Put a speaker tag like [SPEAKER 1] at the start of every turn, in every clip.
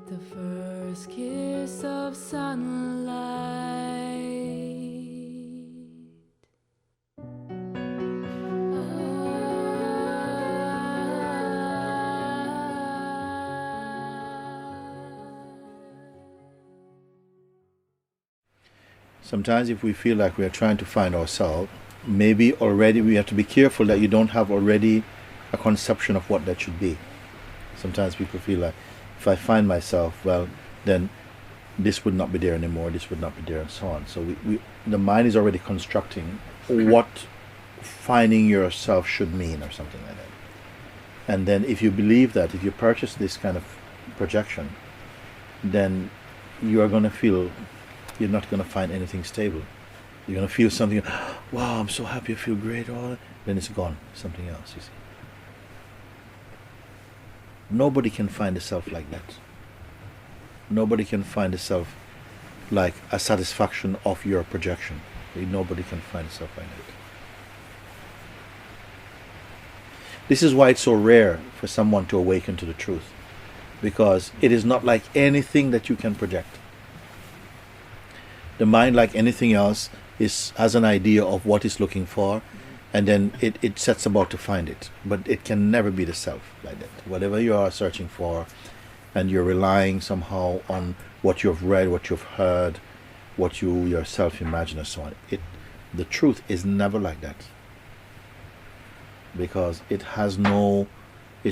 [SPEAKER 1] The first kiss of sunlight.
[SPEAKER 2] Sometimes if we feel like we are trying to find ourselves, maybe already we have to be careful that you don't have already a conception of what that should be. Sometimes people feel like, if I find myself, well, then this would not be there anymore, this would not be there, and so on. So the mind is already constructing what finding yourself should mean or something like that. And then if you believe that, if you purchase this kind of projection, then you are going to feel you're not going to find anything stable. You're going to feel something, wow, I'm so happy, I feel great, all. Then it's gone, something else, you see. Nobody can find a self like that. Nobody can find a self like a satisfaction of your projection. Nobody can find a self like that. This is why it's so rare for someone to awaken to the truth, because it is not like anything that you can project. The mind, like anything else, has an idea of what it's looking for, and then it sets about to find it. But it can never be the self like that. Whatever you are searching for, and you're relying somehow on what you've read, what you've heard, what you yourself imagine and so on. The truth is never like that. Because it's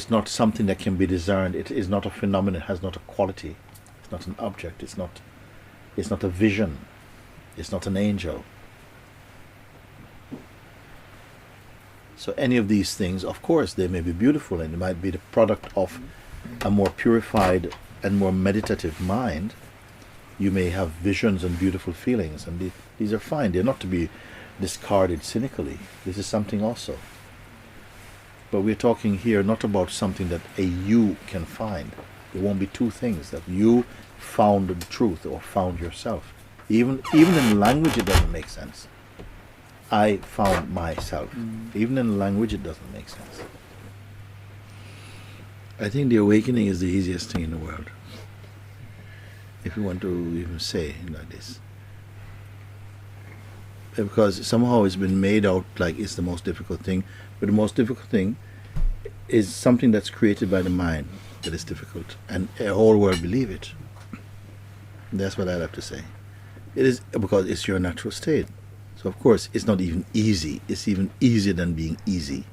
[SPEAKER 2] not something that can be discerned. It is not a phenomenon, it has not a quality. It's not an object, it's not a vision. It's not an angel. So any of these things, of course, they may be beautiful, and they might be the product of a more purified and more meditative mind. You may have visions and beautiful feelings, and these are fine. They're not to be discarded cynically. This is something also. But we're talking here not about something that a you can find. There won't be two things, that you found the truth or found yourself. Even in language it doesn't make sense. I found myself. Even in language it doesn't make sense. I think the awakening is the easiest thing in the world. If you want to even say like this. Because somehow it's been made out like it's the most difficult thing. But the most difficult thing is something that's created by the mind that is difficult. And the whole world believe it. That's what I'd have to say. It is because it's your natural state. So of course it's not even easy. It's even easier than being easy,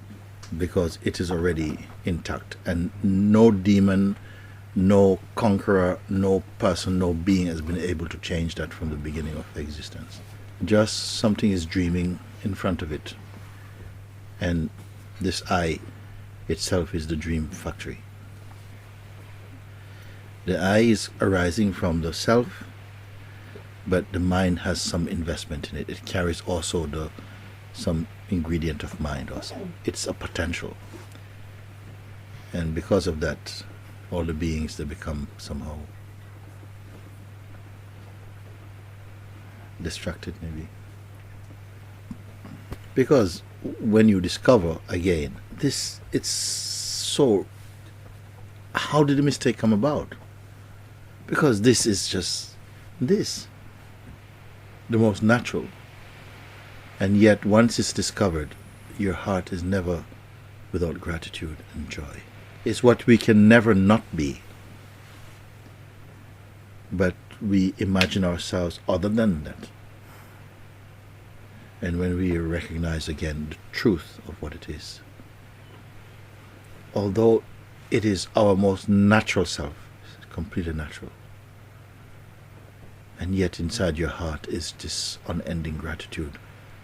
[SPEAKER 2] because it is already intact, and no demon, no conqueror, no person, no being has been able to change that from the beginning of existence. Just something is dreaming in front of it, and this I itself is the dream factory. The I is arising from the self, but the mind has some investment in it. It carries also some ingredient of mind also. It's a potential. And because of that, all the beings, they become somehow distracted maybe. Because when you discover again, it's so, how did the mistake come about? Because this is just this. The most natural. And yet once it's discovered, your heart is never without gratitude and joy. It's what we can never not be. But we imagine ourselves other than that. And when we recognize again the truth of what it is, although it is our most natural self, it's completely natural, and yet inside your heart is this unending gratitude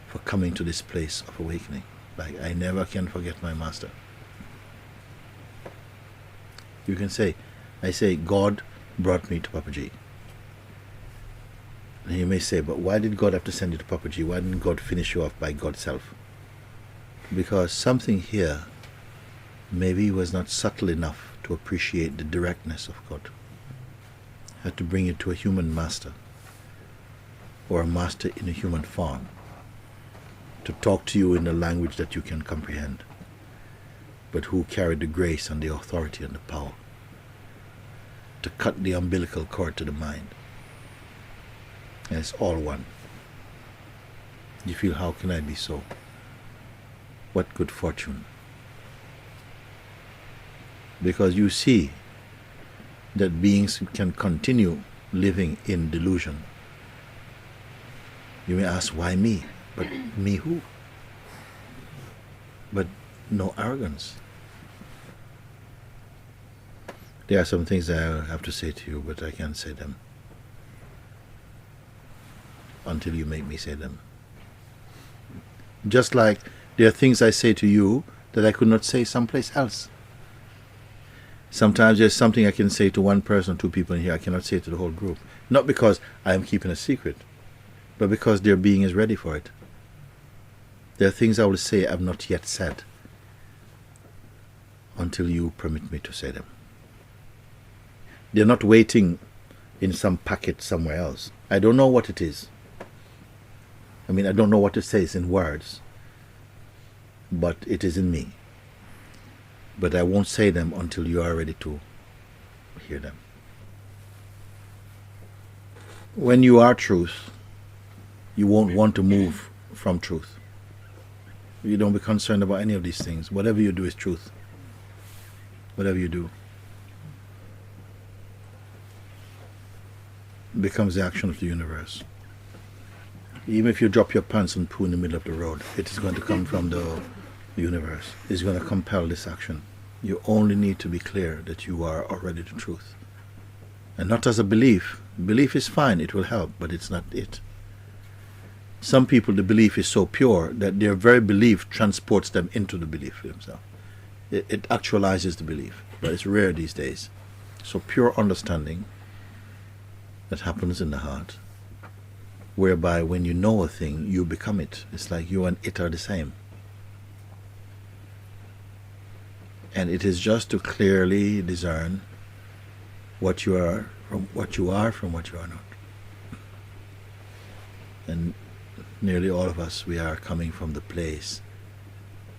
[SPEAKER 2] for coming to this place of awakening. Like, I never can forget my master. You can say, I say, God brought me to Papaji. And you may say, but why did God have to send you to Papaji? Why didn't God finish you off by God's self? Because something here maybe was not subtle enough to appreciate the directness of God. Had to bring you to a human master, or a master in a human form, to talk to you in a language that you can comprehend, but who carried the grace and the authority and the power to cut the umbilical cord to the mind. And it's all one. You feel, how can I be so? What good fortune. Because you see that beings can continue living in delusion. You may ask, why me? But me who? But no arrogance. There are some things I have to say to you, but I can't say them until you make me say them. Just like there are things I say to you that I could not say someplace else. Sometimes there's something I can say to one person, two people in here, I cannot say to the whole group. Not because I am keeping a secret, but because their being is ready for it. There are things I will say I have not yet said until you permit me to say them. They're not waiting in some packet somewhere else. I don't know what it is. I mean, I don't know what it says in words, but it is in me. But I won't say them until you are ready to hear them. When you are truth, you won't want to move from truth. You don't be concerned about any of these things. Whatever you do is truth. Whatever you do becomes the action of the universe. Even if you drop your pants and poo in the middle of the road, it is going to come from the universe. It's going to compel this action. You only need to be clear that you are already the truth. And not as a belief. Belief is fine, it will help, but it's not it. Some people, the belief is so pure that their very belief transports them into the belief themselves. It actualizes the belief, but it's rare these days. So pure understanding that happens in the heart, whereby when you know a thing, you become it. It's like you and it are the same. And it is just to clearly discern what you are from what you are not. And nearly all of us, we are coming from the place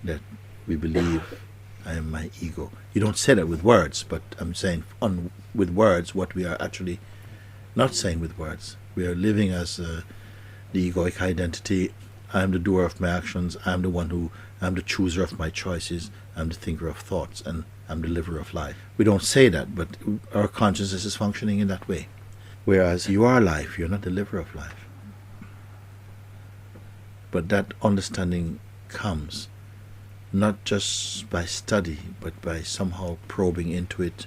[SPEAKER 2] that we believe I am my ego. You don't say that with words, but I'm saying with words what we are actually not saying with words. We are living as the egoic identity. I am the doer of my actions. I am the chooser of my choices. I'm the thinker of thoughts, and I'm the liver of life. We don't say that, but our consciousness is functioning in that way. Whereas you are life, you're not the liver of life. But that understanding comes not just by study, but by somehow probing into it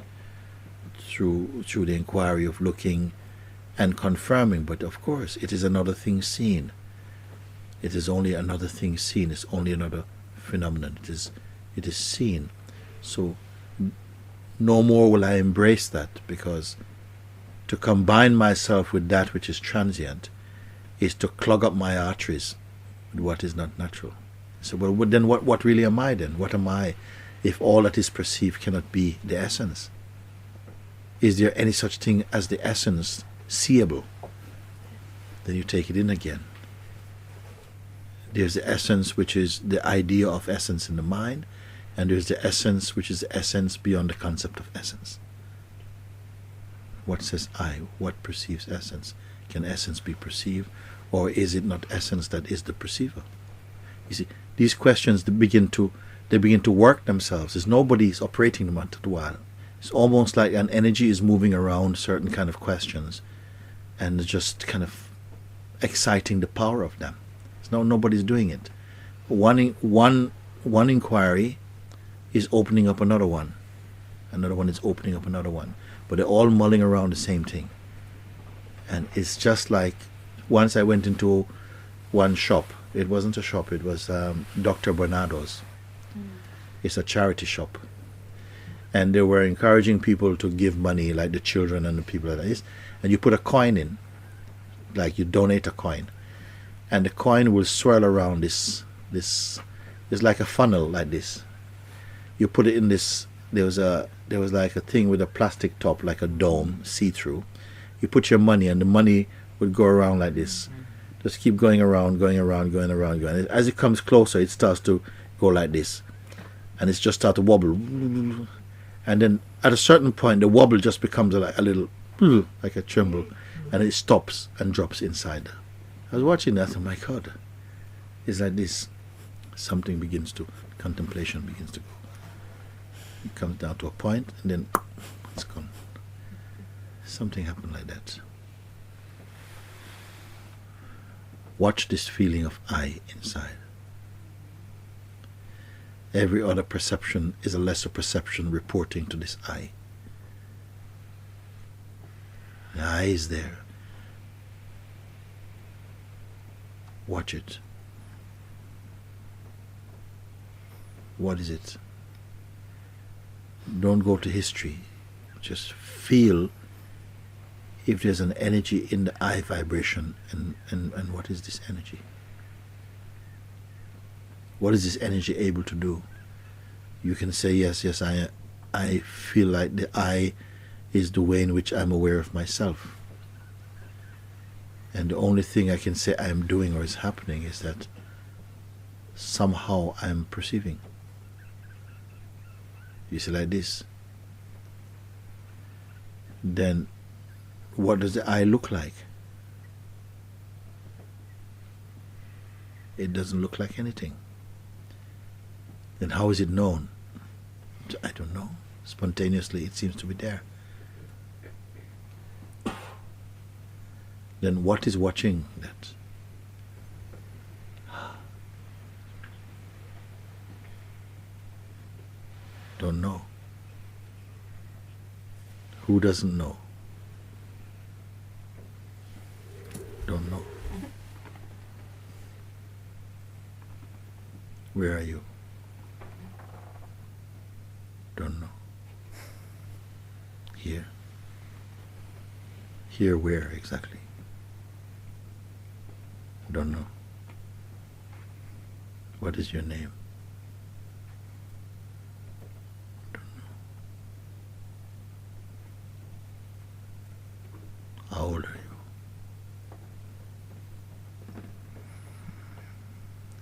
[SPEAKER 2] through the inquiry of looking and confirming. But of course, it is another thing seen. It is only another thing seen. It's only another phenomenon. It is seen. So no more will I embrace that, because to combine myself with that which is transient is to clog up my arteries with what is not natural. So, well, then what really am I then? What am I if all that is perceived cannot be the essence? Is there any such thing as the essence seeable? Then you take it in again. There's the essence, which is the idea of essence in the mind, and there's the essence, which is the essence beyond the concept of essence. What says I? What perceives essence? Can essence be perceived, or is it not essence that is the perceiver? You see, these questions they begin to work themselves. There's nobody's operating them at a while. It's almost like an energy is moving around certain kind of questions, and just kind of exciting the power of them. No, nobody's doing it. One inquiry is opening up another one. Another one is opening up another one. But they're all mulling around the same thing. And it's just like, once I went into one shop. It wasn't a shop, it was Dr. Bernardo's. It's a charity shop. And they were encouraging people to give money, like the children and the people like this. And you put a coin in, like you donate a coin. And the coin will swirl around this it's like a funnel like this. You put it in this, there was like a thing with a plastic top, like a dome, see-through. You put your money, and the money would go around like this. Just keep going around. As it comes closer, it starts to go like this. And it's just start to wobble. And And then at a certain point, the wobble just becomes a little, like a tremble, and it stops and drops inside. I was watching that, and my God, it's like this. Something begins to, contemplation begins to go. It comes down to a point, and then it's gone. Something happened like that. Watch this feeling of I inside. Every other perception is a lesser perception reporting to this I. The I is there. Watch it. What is it? Don't go to history. Just feel if there's an energy in the I vibration, and what is this energy? What is this energy able to do? You can say, yes, I feel like the I is the way in which I'm aware of myself. And the only thing I can say I am doing or is happening is that somehow I'm perceiving. You see, like this. Then what does the I look like? It doesn't look like anything. Then how is it known? I don't know. Spontaneously it seems to be there. Then what is watching that? Don't know. Who doesn't know? Don't know. Where are you? Don't know. Here. Here where exactly? Don't know. What is your name? Don't know. How old are you?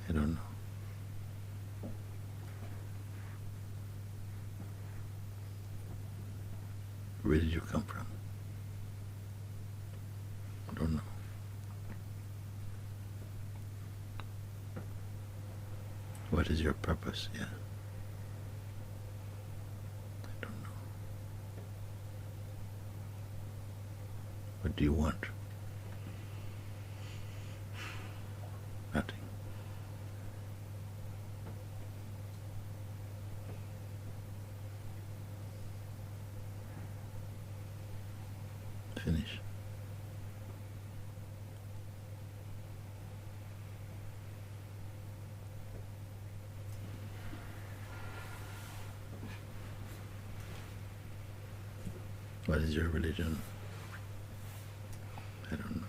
[SPEAKER 2] I don't know. Where did you come from? I don't know. What is your purpose? Yeah. I don't know. What do you want? Nothing. Finish. What is your religion? I don't know.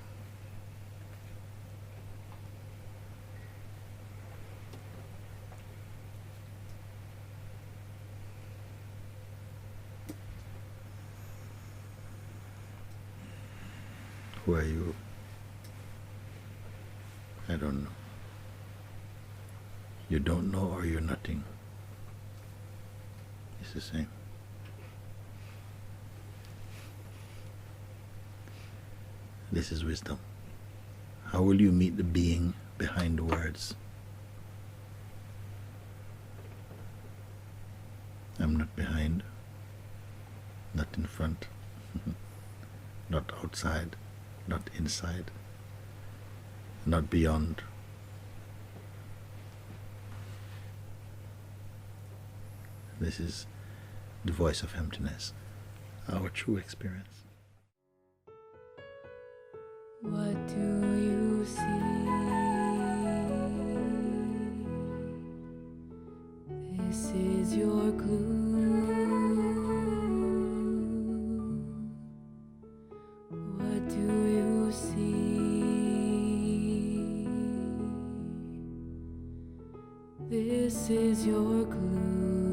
[SPEAKER 2] Who are you? I don't know. You don't know or you're nothing. It's the same. This is wisdom. How will you meet the being behind the words? I'm not behind, not in front, not outside, not inside, not beyond. This is the voice of emptiness, our true experience.
[SPEAKER 1] What do you see? This is your clue. What do you see? This is your clue.